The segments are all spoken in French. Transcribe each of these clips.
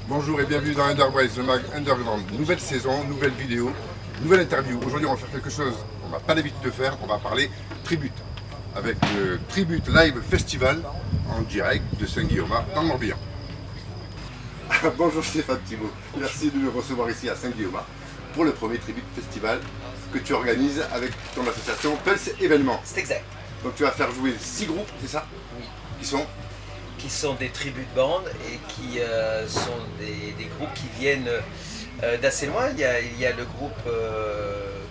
Bonjour et bienvenue dans Underbrace, le mag Underground. Nouvelle saison, nouvelle vidéo, nouvelle interview. Aujourd'hui, on va faire quelque chose qu'on n'a pas l'habitude de faire. On va parler tribute. Avec le Tribute Live Festival en direct de Saint-Guillaume dans le Morbihan. Bonjour Stéphane Thibault. Merci de nous recevoir ici à Saint-Guillaume pour le premier Tribute Festival que tu organises avec ton association Pulse Événements. C'est exact. Donc tu vas faire jouer 6 groupes, c'est ça? Oui. Qui sont des tribute bands et qui sont des groupes qui viennent d'assez loin. Il y a le groupe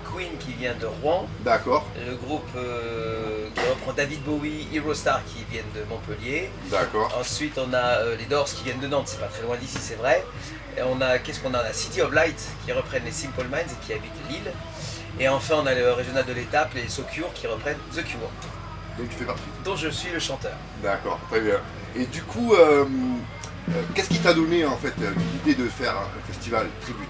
Queen qui vient de Rouen. D'accord. Le groupe qui reprend David Bowie, Eurostar qui viennent de Montpellier. D'accord. Ensuite on a les Doors qui viennent de Nantes, c'est pas très loin d'ici, c'est vrai. Et on a City of Light qui reprennent les Simple Minds et qui habitent Lille. Et enfin on a le régional de l'étape, les So Cure qui reprennent The Cure. Donc tu fais partie. Dont je suis le chanteur. D'accord, très bien. Et du coup, qu'est-ce qui t'a donné en fait l'idée de faire un festival tribute?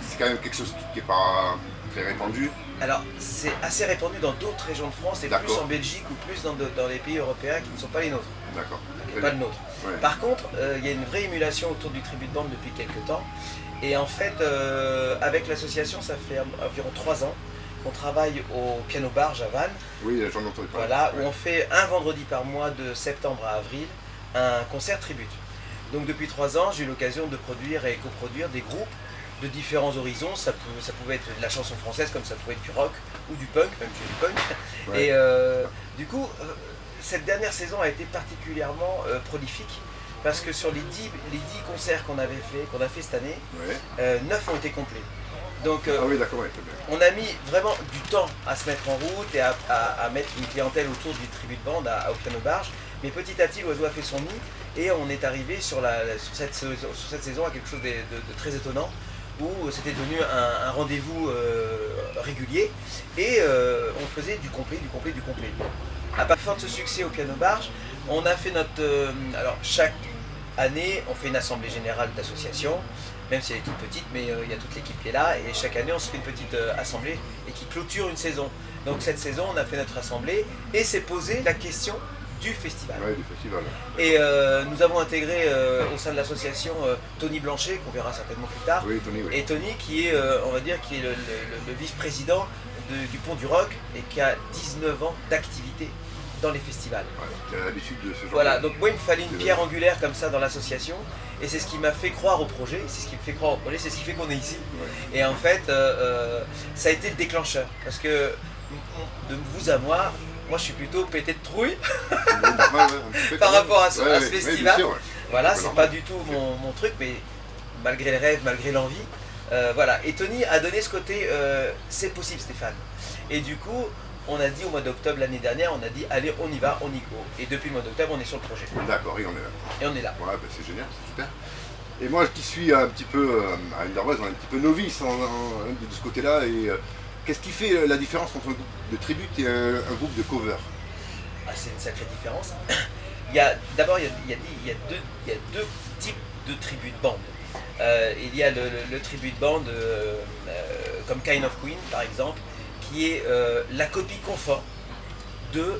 C'est quand même quelque chose qui n'est pas très répandu. Alors c'est assez répandu dans d'autres régions de France et plus en Belgique ou plus dans les pays européens qui ne sont pas les nôtres. D'accord. Pas le nôtre. Ouais. Par contre, il y a une vraie émulation autour du tribute band depuis quelques temps. Et en fait, avec l'association, ça fait environ 3 ans qu'on travaille au Piano Barge à Vannes. Oui, j'en ai entendu parler. Voilà, où on fait un vendredi par mois de septembre à avril un concert tribute. Donc depuis 3 ans, j'ai eu l'occasion de produire et coproduire des groupes de différents horizons. Ça pouvait être de la chanson française comme ça pouvait être du rock ou du punk, même si du punk. Ouais. Et du coup, cette dernière saison a été particulièrement prolifique parce que sur les 10 concerts qu'on a fait cette année, 9 ont été complets. Donc ah oui, d'accord, ouais, on a mis vraiment du temps à se mettre en route et à mettre une clientèle autour du tribute band au Piano Barge. Mais petit à petit, l'oiseau a fait son nid et on est arrivé sur cette saison à quelque chose de très étonnant où c'était devenu un rendez-vous régulier et on faisait du complet. À part de ce succès au Piano Barge, on a fait notre... alors chaque année, on fait une assemblée générale d'association, même si elle est toute petite, mais il y a toute l'équipe qui est là, et chaque année on se fait une petite assemblée et qui clôture une saison. Donc cette saison, on a fait notre assemblée et s'est posé la question du festival. Ouais, du festival. Et nous avons intégré au sein de l'association Tony Blanchet, qu'on verra certainement plus tard, oui, Tony, oui. Et Tony qui est, on va dire, qui est le vice-président du Pont du Rock et qui a 19 ans d'activité dans les festivals. Ouais, qui a l'habitude de ce genre. Voilà, donc moi il me fallait une pierre angulaire comme ça dans l'association et c'est ce qui m'a fait croire au projet, c'est ce qui me fait croire au projet, c'est ce qui fait qu'on est ici. Ouais. Et en fait, ça a été le déclencheur parce que de vous à moi je suis plutôt pété de trouille par rapport à ce festival. Sûr, voilà, c'est pas du tout mon truc, mais malgré les rêves, malgré l'envie, voilà. Et Tony a donné ce côté, c'est possible Stéphane. Et du coup, on a dit au mois d'octobre l'année dernière, on a dit allez on y va, on y go. Et depuis le mois d'octobre on est sur le projet. D'accord, et on est là. Et on est là. Ouais, bah c'est génial, c'est super. Et moi qui suis un petit peu à Underbrace, un petit peu novice de ce côté-là, et qu'est-ce qui fait la différence entre un groupe de tribute et un groupe de cover? Ah, c'est une sacrée différence. D'abord il y a deux types de tribute band. Il y a le tribute band comme Kind of Queen par exemple, qui est la copie conforme de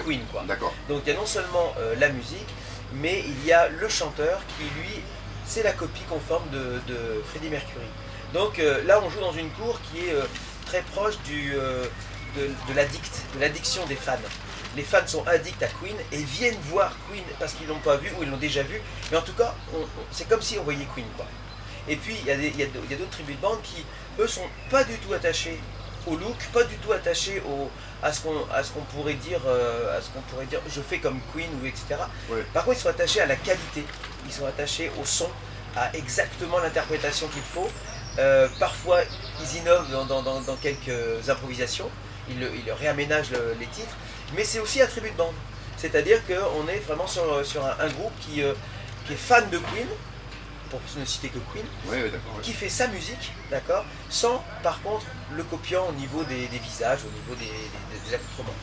Queen, quoi. Donc il y a non seulement la musique, mais il y a le chanteur qui lui, c'est la copie conforme de Freddie Mercury. Donc là on joue dans une cour qui est très proche de l'addiction des fans. Les fans sont addicts à Queen et viennent voir Queen parce qu'ils ne l'ont pas vu ou ils l'ont déjà vu. Mais en tout cas, c'est comme si on voyait Queen, quoi. Et puis il y a d'autres tribute bands qui, eux, sont pas du tout attachés au look, pas du tout attachés à ce qu'on pourrait dire, je fais comme Queen ou etc. Ouais. Par contre, ils sont attachés à la qualité, ils sont attachés au son, à exactement l'interprétation qu'il faut. Parfois, ils innovent dans quelques improvisations, ils réaménagent les titres, mais c'est aussi un tribute band. C'est-à-dire qu'on est vraiment sur un groupe qui est fan de Queen, pour ne citer que Queen, qui fait sa musique, d'accord, sans par contre le copiant au niveau des visages, au niveau des accoutrements.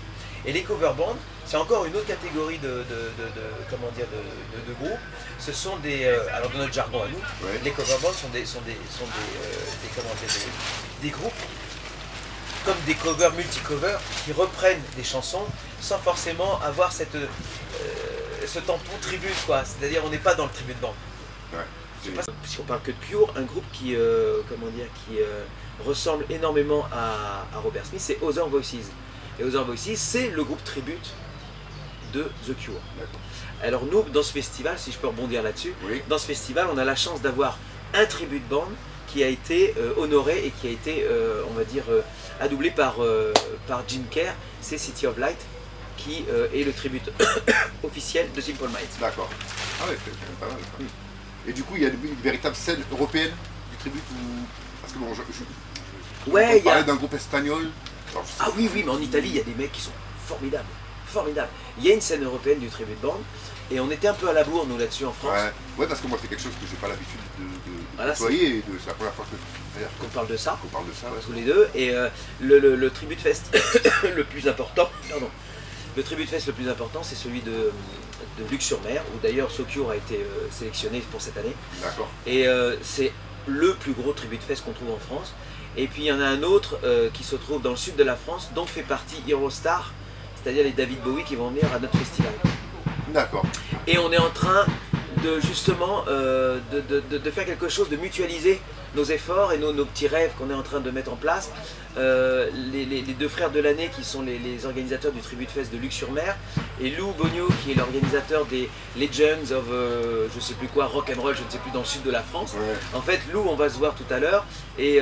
Et les cover bands, c'est encore une autre catégorie de groupes. Ce sont alors dans notre jargon à nous, les cover bands sont des groupes comme des covers multi-covers qui reprennent des chansons sans forcément avoir ce tampon tribute, quoi. C'est-à-dire on n'est pas dans le tribute band. Ouais. Je sais pas si on parle que de Pure, un groupe qui, ressemble énormément à Robert Smith, c'est Other Voices. Et Other Voices, c'est le groupe tribute de The Cure. D'accord. Alors nous, dans ce festival, si je peux rebondir là-dessus, Oui. dans ce festival, on a la chance d'avoir un tribute band qui a été honoré et qui a été, adoubé par Jim Kerr, c'est City of Light, qui est le tribute officiel de Simple Minds. D'accord. Ah ouais, c'est quand même pas mal. Ça. Et du coup, il y a une véritable scène européenne du tribut ou... Parce que bon, Ouais, on parlait d'un groupe espagnol. Alors, Ah oui, mais en Italie, il y a des mecs qui sont formidables. Formidables. Il y a une scène européenne du tribute band et on était un peu à la bourre, nous, là-dessus en France. Ouais, parce que moi, c'est quelque chose que j'ai pas l'habitude de Voilà, déployer. Et c'est la première fois Qu'on parle de ça. qu'on parle de ça. Ouais. Tous les deux. Et le tribute fest le plus important, le tribute fest le plus important, c'est celui de Luc-sur-Mer, où d'ailleurs Socure a été sélectionné pour cette année. D'accord. Et c'est le plus gros tribute fest qu'on trouve en France. Et puis il y en a un autre qui se trouve dans le sud de la France, dont fait partie Eurostar, c'est-à-dire les David Bowie qui vont venir à notre festival. D'accord. Et on est en train de justement de faire quelque chose, de mutualiser nos efforts et nos petits rêves qu'on est en train de mettre en place. Les deux frères de l'année qui sont les organisateurs du Tribute Fest de Luc-sur-Mer et Lou Bogno qui est l'organisateur des Legends of je sais plus quoi, rock'n'roll, je ne sais plus, dans le sud de la France. Ouais. En fait, Lou, on va se voir tout à l'heure et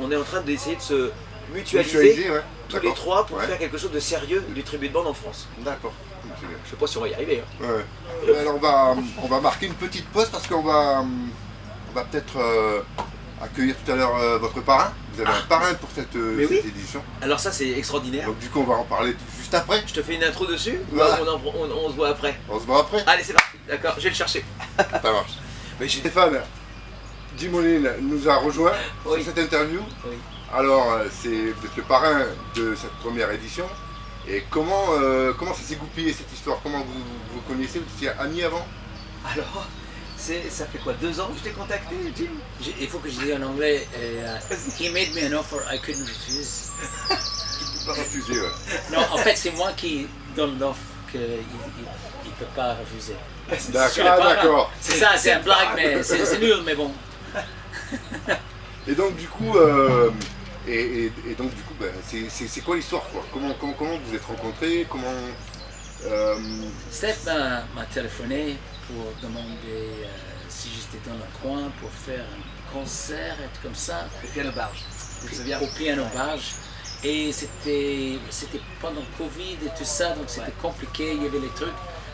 on est en train d'essayer de se mutualiser ouais. tous les trois pour faire quelque chose de sérieux du Tribute Band en France. D'accord. C'est bien. Je sais pas si on va y arriver. Hein. Ouais. Alors on va marquer une petite pause parce qu'on va peut-être accueillir tout à l'heure votre parrain. Vous avez un parrain pour cette édition. Alors ça c'est extraordinaire. Donc du coup on va en parler juste après. Je te fais une intro dessus, Voilà. on se voit après. On se voit après. Allez c'est parti, d'accord, je vais le chercher. Ça marche. Mais Stéphane Dimoline nous a rejoint Oui. sur cette interview. Oui. Alors vous êtes le parrain de cette première édition. Et comment ça s'est goupillé cette histoire? Comment vous connaissez? Vous étiez amis avant? Alors, ça fait quoi, 2 ans que je t'ai contacté, Jim? Il faut que je dise en anglais, he made me an offer I couldn't refuse. Tu ne peux pas refuser. Ouais. Non, en fait, c'est moi qui donne l'offre qu'il ne peut pas refuser. D'accord. C'est ça, c'est un blague, mais c'est nul, mais bon. Et donc du coup, c'est quoi l'histoire quoi? Comment vous vous êtes rencontrés? Steph m'a téléphoné pour demander si j'étais dans le coin pour faire un concert, être comme ça. Au piano barge, tu te souviens? Au piano barge. Et c'était pendant Covid et tout ça, donc c'était compliqué, il y avait les trucs.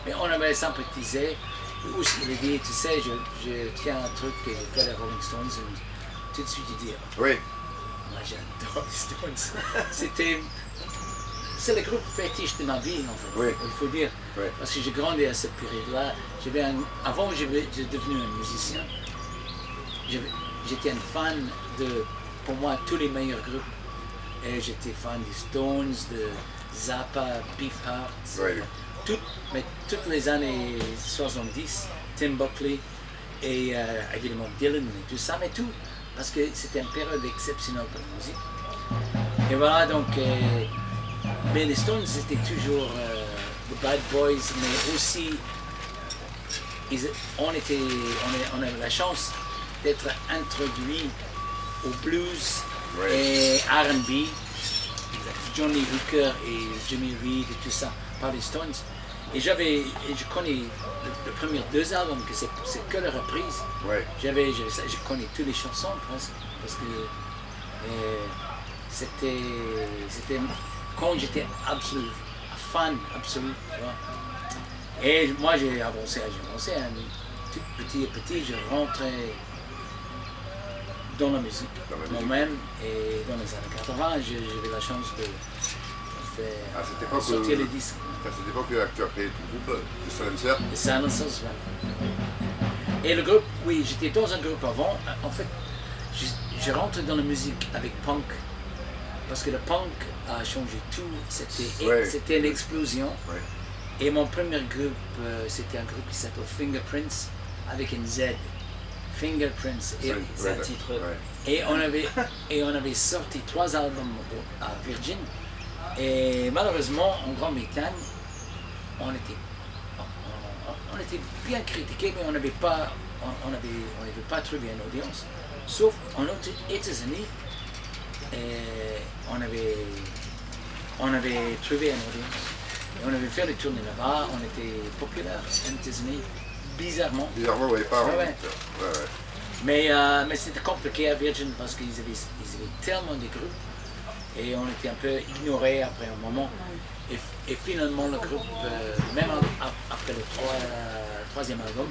Mais on avait sympathisé. Aussi, il a dit, tu sais, je tiens un truc que j'ai fait les Rolling Stones. Et tout de suite, il dit, Oui. moi j'adore les Stones. C'est le groupe fétiche de ma vie, en fait, Oui. il faut dire. Oui. Parce que j'ai grandi à cette période-là. Avant, j'étais devenu un musicien. J'étais un fan de, pour moi, tous les meilleurs groupes. Et j'étais fan des Stones, de Zappa, Beefheart, Oui. toutes les années 70, Tim Buckley et évidemment Dylan et tout ça, mais tout, parce que c'était une période exceptionnelle pour la musique. Et voilà, donc, mais les Stones c'était toujours the Bad Boys, mais aussi, on avait la chance d'être introduit au blues. Ouais. Et R&B, Johnny Hooker et Jimmy Reed et tout ça par les Stones. Et je connais le premier 2 albums, que c'est que la reprise. Ouais. Je connais toutes les chansons presque, parce que c'était quand j'étais fan absolu. Tu vois. Et moi j'ai avancé, tout petit à petit, je rentrais dans la musique moi-même, et dans les années 80, j'avais la chance de faire sortir les disques. À cette époque, tu as créé ton groupe, The Silencers. Les Silencers, ouais. Et le groupe, oui, j'étais dans un groupe avant. En fait, je rentre dans la musique avec punk, parce que le punk a changé tout. C'était une explosion. Ouais. Et mon premier groupe, c'était un groupe qui s'appelle Fingerprints, avec une Z. Fingerprints, C'est un titre. Ouais. Et on avait sorti 3 albums à Virgin, et malheureusement en Grande-Bretagne on était bien critiqués, mais on n'avait pas on n'avait pas trouvé une audience. Sauf en États-Unis, on avait trouvé une audience. Et on avait fait le tournée là-bas, on était populaire aux États-Unis, bizarrement. Bizarrement, ouais, pas. Ouais, ouais. Ouais, ouais. Mais c'était compliqué à Virgin parce qu'ils avaient tellement de groupes et on était un peu ignorés après un moment. Et finalement, le groupe, même après le troisième album,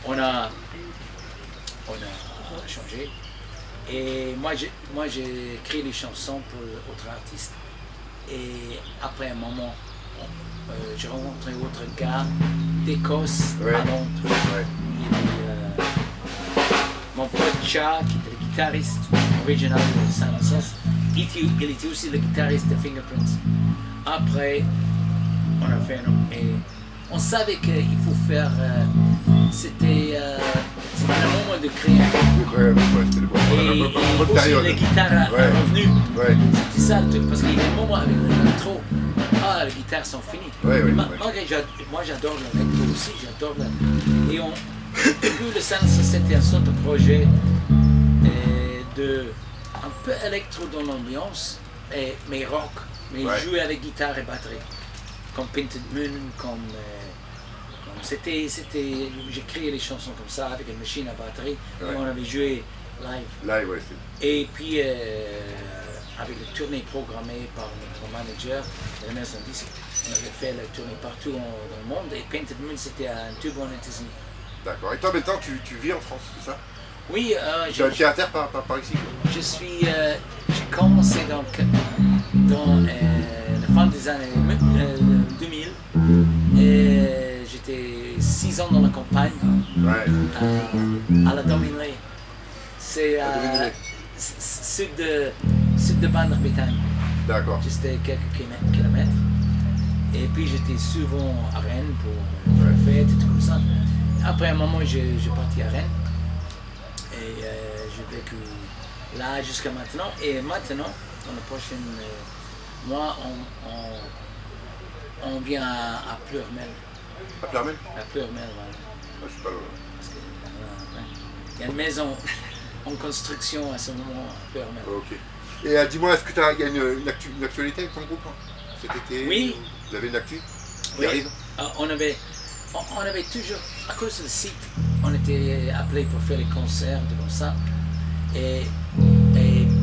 on a changé. Et moi, j'ai créé les chansons pour d'autres artistes. Et après un moment, j'ai rencontré autre gars d'Écosse Ouais. à Londres. Ouais. Mon pote Cha, qui était le guitariste original de Sansos, il était aussi le guitariste de Fingerprints. Après, on a fait et on savait qu'il faut faire. C'était un moment de créer un groupe. Incroyable, ouais, c'était le bon. Et Bonne aussi période. la guitare a Ouais. revenu. Ouais. C'était ça le truc, parce qu'il y a un moment avec l'électro, les guitares sont finies. Ouais, ouais, ouais. Malgré moi j'adore l'électro aussi, j'adore le... Et au début, le Sansos c'était un sorte de projet de un peu électro dans l'ambiance, mais rock, mais Ouais. jouer avec guitare et batterie. Comme Painted Moon, j'ai créé les chansons comme ça avec une machine à batterie, Ouais. et on avait joué live. Live, ouais, c'est. Et puis, avec les tournées programmées par notre manager, la maison de disque, on avait fait la tournée partout dans le monde. Et Painted Moon, c'était un tube en États-Unis. D'accord. Et toi, maintenant, tu vis en France, c'est ça? Oui, Tu as un pied à terre par ici? j'ai commencé dans la fin des années 2000. Et j'étais 6 ans dans la campagne, Ouais. à la Dominley. C'est À Dominley. sud de Banderbétagne. D'accord. Juste quelques kilomètres. Et puis j'étais souvent à Rennes pour faire la fête et tout comme ça. Après un moment, j'ai parti à Rennes. Et j'ai vécu là jusqu'à maintenant. Et maintenant, dans le prochain mois, on vient à Pleurmel. À Plermel? À Pleurmel, voilà. Ah, je suis pas loin. Parce que, il y a une maison en construction à ce moment à Pleurmel. Ok. Et dis-moi, est-ce que il y a une actualité avec ton groupe hein, cet été? Oui. Vous avez une actu qui Oui. arrive? On avait toujours, à cause du site, on était appelé pour faire les concerts, tout comme ça. Et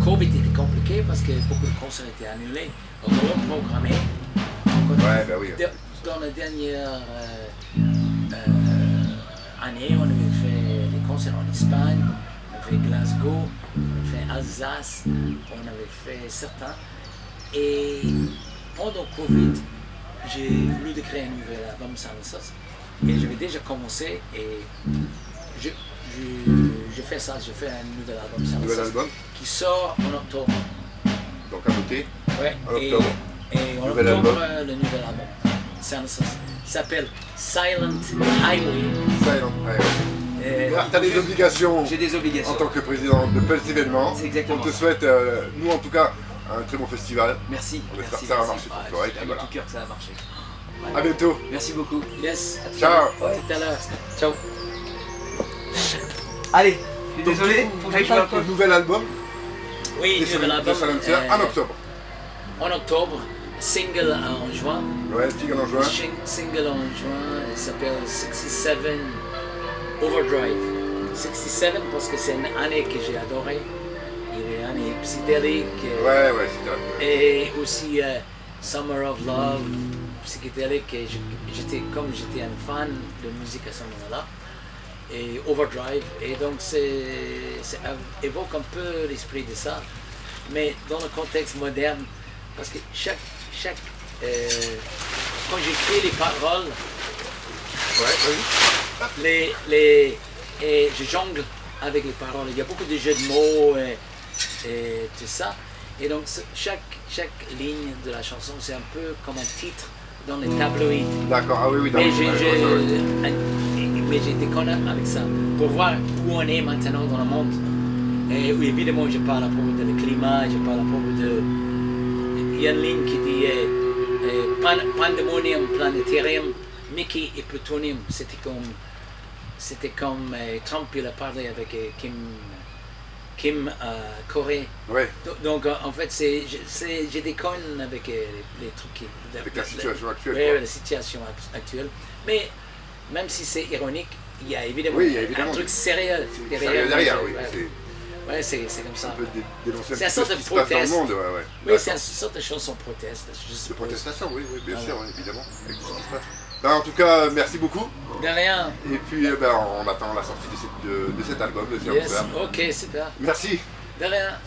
Covid était compliqué parce que beaucoup de concerts étaient annulés. On a reprogrammé. Ouais, bah oui. Dans la dernière année, on avait fait des concerts en Espagne, on avait fait Glasgow, on avait fait Alsace, on avait fait certains. Et pendant Covid, j'ai voulu de créer un nouvel album Sansos. Et j'avais déjà commencé et je fais ça, je fais un nouvel album Sansos Nouvel album, qui sort en octobre. donc à noter. Ouais, En octobre. et en Nouvel octobre, album. le nouvel album Sansos s'appelle Silent Highway. Silent Highway. Et Tu as des obligations J'ai des obligations. en tant que président de Pulse événements. C'est exactement On te ça. souhaite, nous en tout cas, un très bon festival. Merci. On espère merci, que ça va merci. marcher pour Ah, toi, et j'ai puis mis voilà. tout cœur que ça va marcher. À bientôt. Merci beaucoup. yes, Ciao. à tout à l'heure. Ciao. Allez, je suis désolé, faut que j'aille jouer un peu. Le nouvel album Oui, de nouvel album Silencer en octobre. en octobre, single en juin. Ouais, single en juin. Single en juin, il s'appelle 67 Overdrive. 67 parce que c'est une année que j'ai adorée. Il est une année psychédélique. Ouais, c'était un peu. Et aussi Summer of Love, psychédélique. Et j'étais un fan de musique à ce moment-là. Et Overdrive. Et donc ça évoque un peu l'esprit de ça. Mais dans le contexte moderne, parce que quand j'écris les paroles, Ouais, et je jongle avec les paroles. Il y a beaucoup de jeux de mots et tout ça. Et donc chaque ligne de la chanson, c'est un peu comme un titre dans les tabloïds. D'accord, ah oui, oui, Mais d'accord. j'ai déconné avec ça pour voir où on est maintenant dans le monde. Et oui, évidemment, je parle à propos de le climat, je parle à propos de... Il y a une ligne qui dit Pandemonium Planetarium, Mickey et Plutonium. C'était comme c'était comme Trump, il a parlé avec Kim Corée. Ouais, Donc en fait, j'ai des connes avec les trucs avec la situation actuelle. ouais, quoi. la situation actuelle. Mais même si c'est ironique, il y a évidemment, Oui, il y a évidemment un truc sérieux C'est sérieux derrière, oui. Ouais, c'est comme C'est ça. un peu dénoncer C'est un un petit peu sorte ce de qui se passe dans le proteste. monde. Ouais, ouais. Oui, D'accord. c'est une sorte de chose en proteste. Je De suppose. protestation, oui, oui, bien Ah sûr, oui, évidemment, avec tout ce qui se passe. Ben, en tout cas, merci beaucoup. De rien. Et puis, ben, on attend la sortie de cet album, de Yes, Serve. ok, super. Merci. De rien.